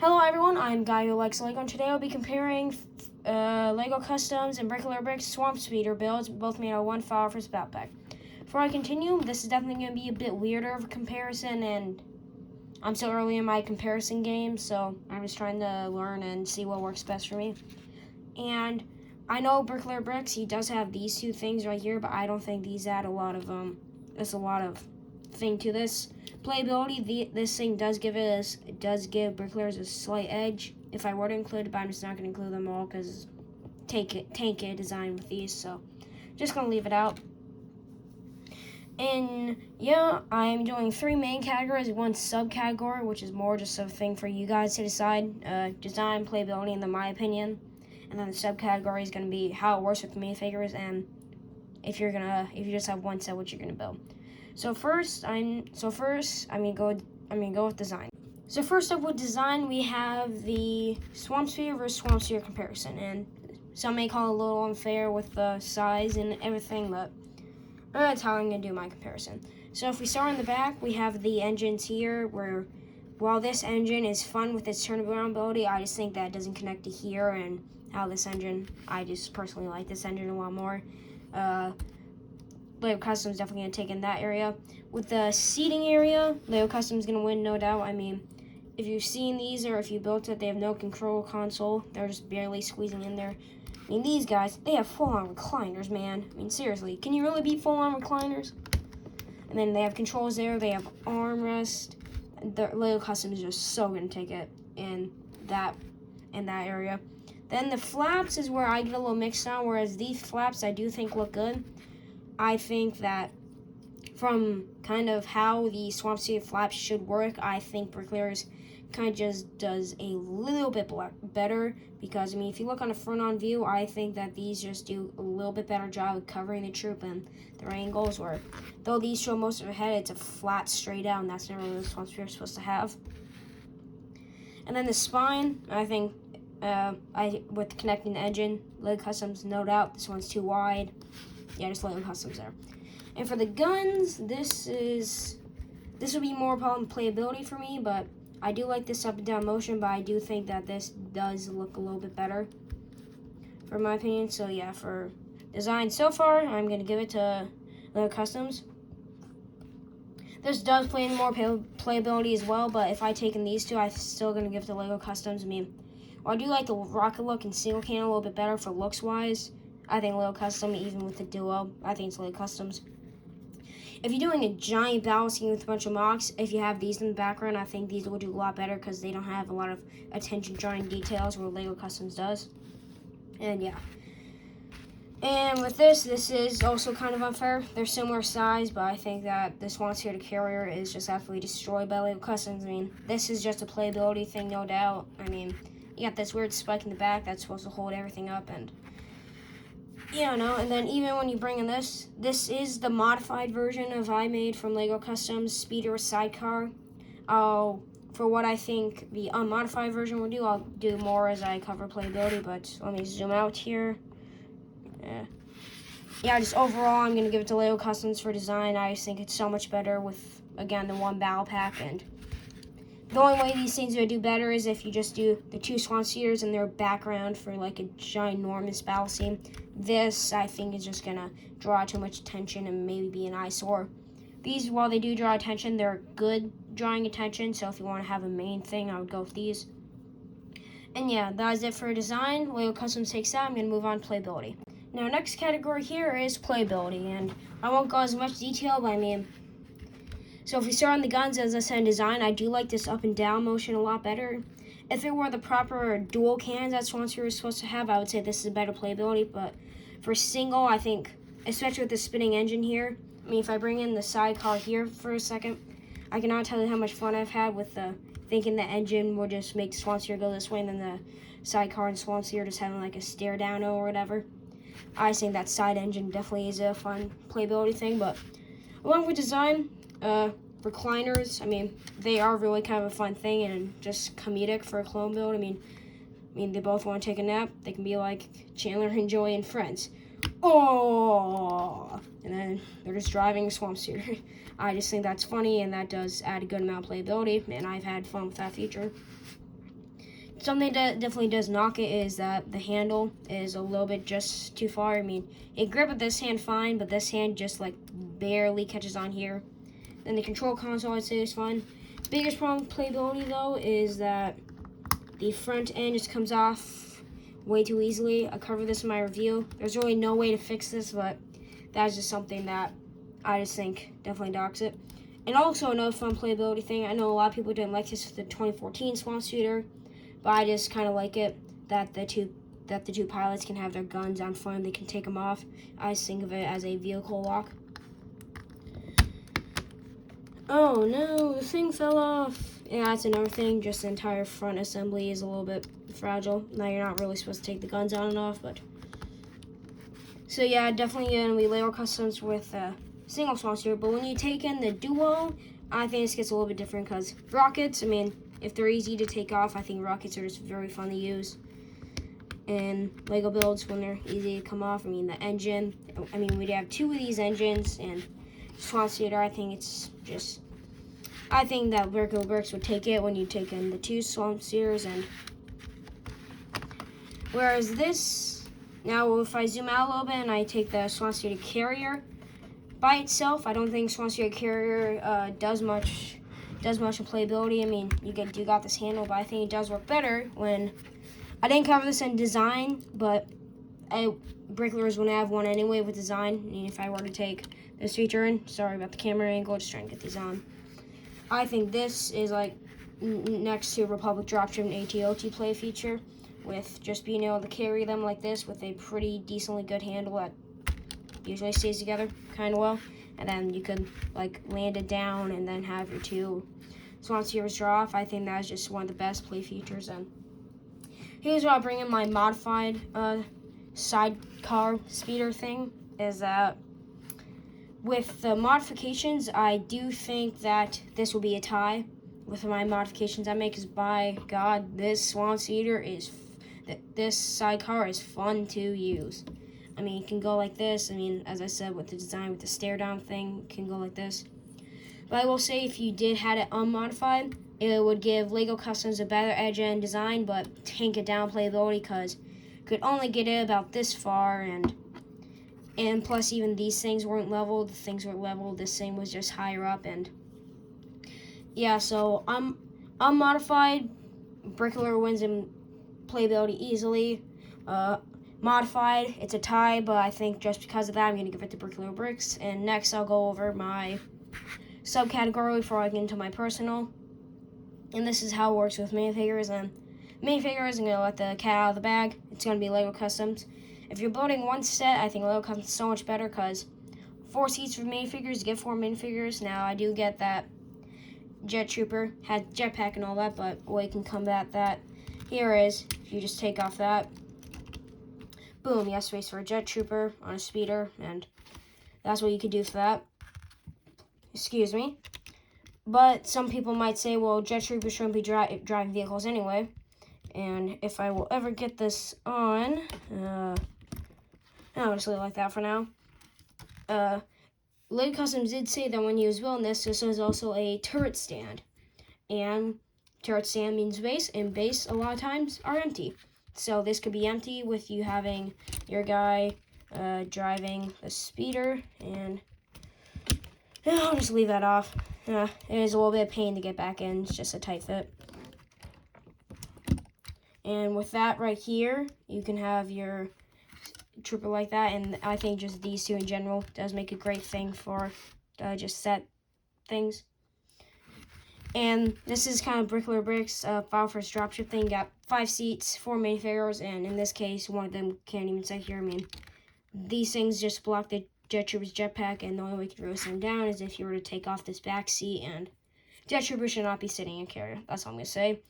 Hello everyone, I'm Guy who likes Lego, and today I'll be comparing Legocustoms and Bricoleur Bricks Swamp Speeder builds, both made out of one file for spout pack. Before I continue, this is definitely going to be a bit weirder of a comparison, and I'm still early in my comparison game, so I'm just trying to learn and see what works best for me. And I know Bricoleur Bricks, he does have these two things right here, but I don't think these add a lot of there's a lot of thing to this. Playability, this thing does give Bricoleurs a slight edge if I were to include it, but I'm just not going to include them all because tank it design with these, so just going to leave it out. And yeah, I'm doing 3 main categories, 1 subcategory, which is more just a thing for you guys to decide, design, playability, and then my opinion. And then the subcategory is going to be how it works with minifigures, and if you just have one set, what you're going to build. So first, I'm gonna go with design. So first up with design, we have the Swamp Sphere versus Swamp Sphere comparison, and some may call it a little unfair with the size and everything, but that's how I'm gonna do my comparison. So if we start in the back, we have the engines here, where while this engine is fun with its turnaround ability, I just think that it doesn't connect to here and how this engine. I just personally like this engine a lot more. Legocustoms definitely going to take in that area. With the seating area, Legocustoms going to win, no doubt. I mean, if you've seen these or if you built it, they have no control console. They're just barely squeezing in there. I mean, these guys, they have full-on recliners, man. I mean, seriously, can you really beat full-on recliners? And then they have controls there. They have armrest. The Legocustoms is just so going to take it in that area. Then the flaps is where I get a little mixed on, whereas these flaps I do think look good. I think that from kind of how the Swamp Sphere flaps should work, I think Bricoleurs kind of just does a little bit better, because, I mean, if you look on a front-on view, I think that these just do a little bit better job of covering the troop and their angles, where though these show most of the head, it's a flat straight out, and that's not really what the Swamp Sphere is supposed to have. And then the spine, I think, with connecting the engine, Legocustoms, no doubt, this one's too wide. Yeah, just Legocustoms there. And for the guns, this would be more problem playability for me, but I do like this up and down motion, but I do think that this does look a little bit better, for my opinion. So yeah, for design so far, I'm going to give it to Legocustoms. This does play in more playability as well, but if I take in these two, I'm still going to give it to Legocustoms. I mean, I do like the rocket look and single can a little bit better for looks-wise. I think Legocustoms, even with the duo, I think it's Legocustoms. If you're doing a giant battle scene with a bunch of mocks, if you have these in the background, I think these will do a lot better because they don't have a lot of attention-drawing details where Legocustoms does. And yeah. And with this is also kind of unfair. They're similar size, but I think that this Swamp Sphere carrier is just absolutely destroyed by Legocustoms. I mean, this is just a playability thing, no doubt. I mean, you got this weird spike in the back that's supposed to hold everything up, and yeah, no, and then even when you bring in this is the modified version of I made from Legocustoms Speeder Sidecar. For what I think the unmodified version will do, I'll do more as I cover playability, but let me zoom out here. Yeah, just overall, I'm going to give it to Legocustoms for design. I just think it's so much better with, again, the one battle pack, and the only way these things would do better is if you just do the 2 Swamp Spheres and their background for like a ginormous battle scene. This, I think, is just gonna draw too much attention and maybe be an eyesore. These, while they do draw attention, they're good drawing attention, so if you want to have a main thing, I would go with these. And yeah, that is it for design. Legocustoms takes that. I'm gonna move on to playability. Now, next category here is playability, and I won't go as much detail, but I mean, so if we start on the guns, as I said in design, I do like this up and down motion a lot better. If it were the proper dual cans that Swamp Sphere is supposed to have, I would say this is better playability. But for single, I think, especially with the spinning engine here, I mean, if I bring in the sidecar here for a second, I cannot tell you how much fun I've had with thinking the engine will just make Swamp Sphere go this way, and then the sidecar and Swamp Sphere just having like a stare down or whatever. I think that side engine definitely is a fun playability thing, but along with design, recliners, I mean, they are really kind of a fun thing and just comedic for a clone build. I mean, they both want to take a nap. They can be like Chandler and Joey and Friends. Oh, and then they're just driving a Swamp Sphere. I just think that's funny, and that does add a good amount of playability, and I've had fun with that feature. something that definitely does knock it is that the handle is a little bit just too far. I mean, it grip with this hand fine, but this hand just like barely catches on here. Then the control console, I'd say, is fine. Biggest problem with playability though is that the front end just comes off way too easily. I covered this in my review. There's really no way to fix this, but that's just something that I just think definitely docks it. And also another fun playability thing, I know a lot of people didn't like this with the 2014 Swan Shooter, but I just kind of like it that the two pilots can have their guns on front. They can take them off. I just think of it as a vehicle lock. Oh no, the thing fell off. Yeah, that's another thing. Just the entire front assembly is a little bit fragile. Now you're not really supposed to take the guns on and off, but so yeah, definitely gonna be Legocustoms with single Swan Shooter. But when you take in the duo, I think this gets a little bit different because rockets, I mean, if they're easy to take off, I think rockets are just very fun to use. And Lego builds, when they're easy to come off, I mean, the engine, I mean, we'd have two of these engines, and Swan Shooter, I think that Bricoleur Bricks would take it when you take in the two Swan Shooters. And whereas this, now if I zoom out a little bit and I take the Swan Shooter Carrier by itself, I don't think Swan Shooter Carrier does much in playability. I mean, you got this handle, but I think it does work better when, I didn't cover this in design, but Bricoleurs wouldn't have one anyway with design. I mean, if I were to take this feature in, sorry about the camera angle, just trying to get these on. I think this is like next to Republic Dropship and AT-OT play feature, with just being able to carry them like this with a pretty decently good handle that usually stays together kind of well, and then you could like land it down and then have your two Swan Shooters draw off. I think that's just one of the best play features. And here's where I'll bring in my modified sidecar speeder thing, is that with the modifications, I do think that this will be a tie with my modifications I make, because by God, this Swan Shooter this sidecar is fun to use. I mean, it can go like this. I mean, as I said, with the design, with the stare down thing, it can go like this. But I will say, if you did had it unmodified, it would give Legocustoms a better edge in design, but tank it down playability, because could only get it about this far, and plus even these things weren't leveled. The things were leveled. This thing was just higher up, and yeah. So unmodified, Bricoleur wins in playability easily. Modified, it's a tie, but I think just because of that, I'm gonna give it to Bricoleur Bricks. And next, I'll go over my subcategory before I get into my personal. And this is how it works with minifigures. And minifigures, I'm gonna let the cat out of the bag. It's gonna be Legocustoms. If you're building one set, I think Legocustoms is so much better, because 4 seats for minifigures, you get 4 minifigures. Now, I do get that Jet Trooper has jetpack and all that, but a way you can combat that here is, if you just take off that, boom, you have space for a Jet Trooper on a speeder, and that's what you could do for that. Excuse me. But some people might say, well, Jet Troopers shouldn't be driving vehicles anyway. And if I will ever get this on, I'll just leave it like that for now. Legocustoms did say that when he was building this was also a turret stand. And turret stand means base, and base a lot of times are empty. So this could be empty with you having your guy driving a speeder, and I'll just leave that off. It is a little bit of pain to get back in. It's just a tight fit. And with that right here, you can have your trooper like that, and I think just these two in general does make a great thing for just set things. And this is kind of Bricoleur Bricks file first dropship thing. Got 5 seats, 4 minifigures, and in this case, one of them can't even sit here. I mean, these things just block the Jet Trooper's jetpack, and the only way you can really sit them down is if you were to take off this back seat, and Jet Trooper should not be sitting in a carrier. That's all I'm gonna say.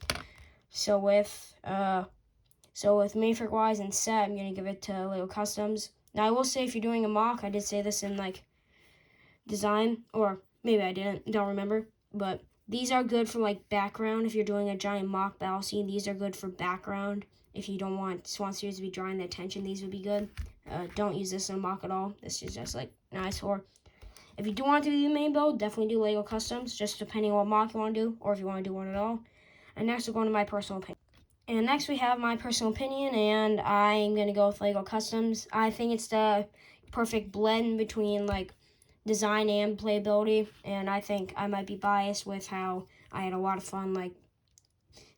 So with minifigure wise and set, I'm gonna give it to Legocustoms. Now I will say, if you're doing a mock, I did say this in like design, or maybe I didn't, don't remember, but these are good for like background. If you're doing a giant mock battle scene, these are good for background. If you don't want Swan Shooters to be drawing the attention, these would be good. Don't use this in a mock at all. This is just like nice for. If you do want to do the main build, definitely do Legocustoms, just depending on what mock you want to do, or if you want to do one at all. And next, we're going to my personal opinion. And next we have my personal opinion, and I'm going to go with Legocustoms. I think it's the perfect blend between like design and playability, and I think I might be biased with how I had a lot of fun like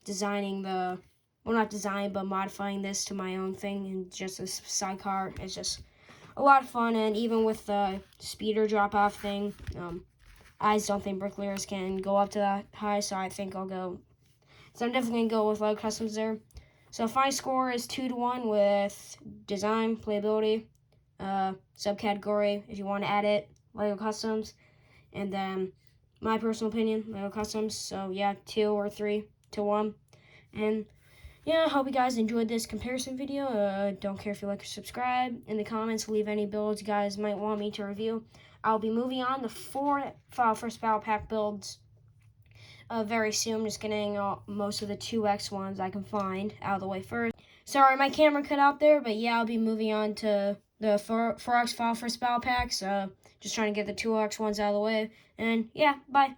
designing not design, but modifying this to my own thing, and just this sidecar is just a lot of fun. And even with the speeder drop-off thing, I just don't think Bricoleurs can go up to that high, so I think I'm definitely going to go with Legocustoms there. So final score is 2-1 with design, playability, subcategory, if you want to add it, Legocustoms, and then my personal opinion, Legocustoms. So yeah, 2 or 3-1. And yeah, I hope you guys enjoyed this comparison video. Don't care if you like or subscribe. In the comments, leave any builds you guys might want me to review. I'll be moving on to 4 first battle pack builds very soon. Just getting most of the 2X ones I can find out of the way first. Sorry, my camera cut out there, but yeah, I'll be moving on to the 4X first battle packs. Just trying to get the 2X ones out of the way. And yeah, bye.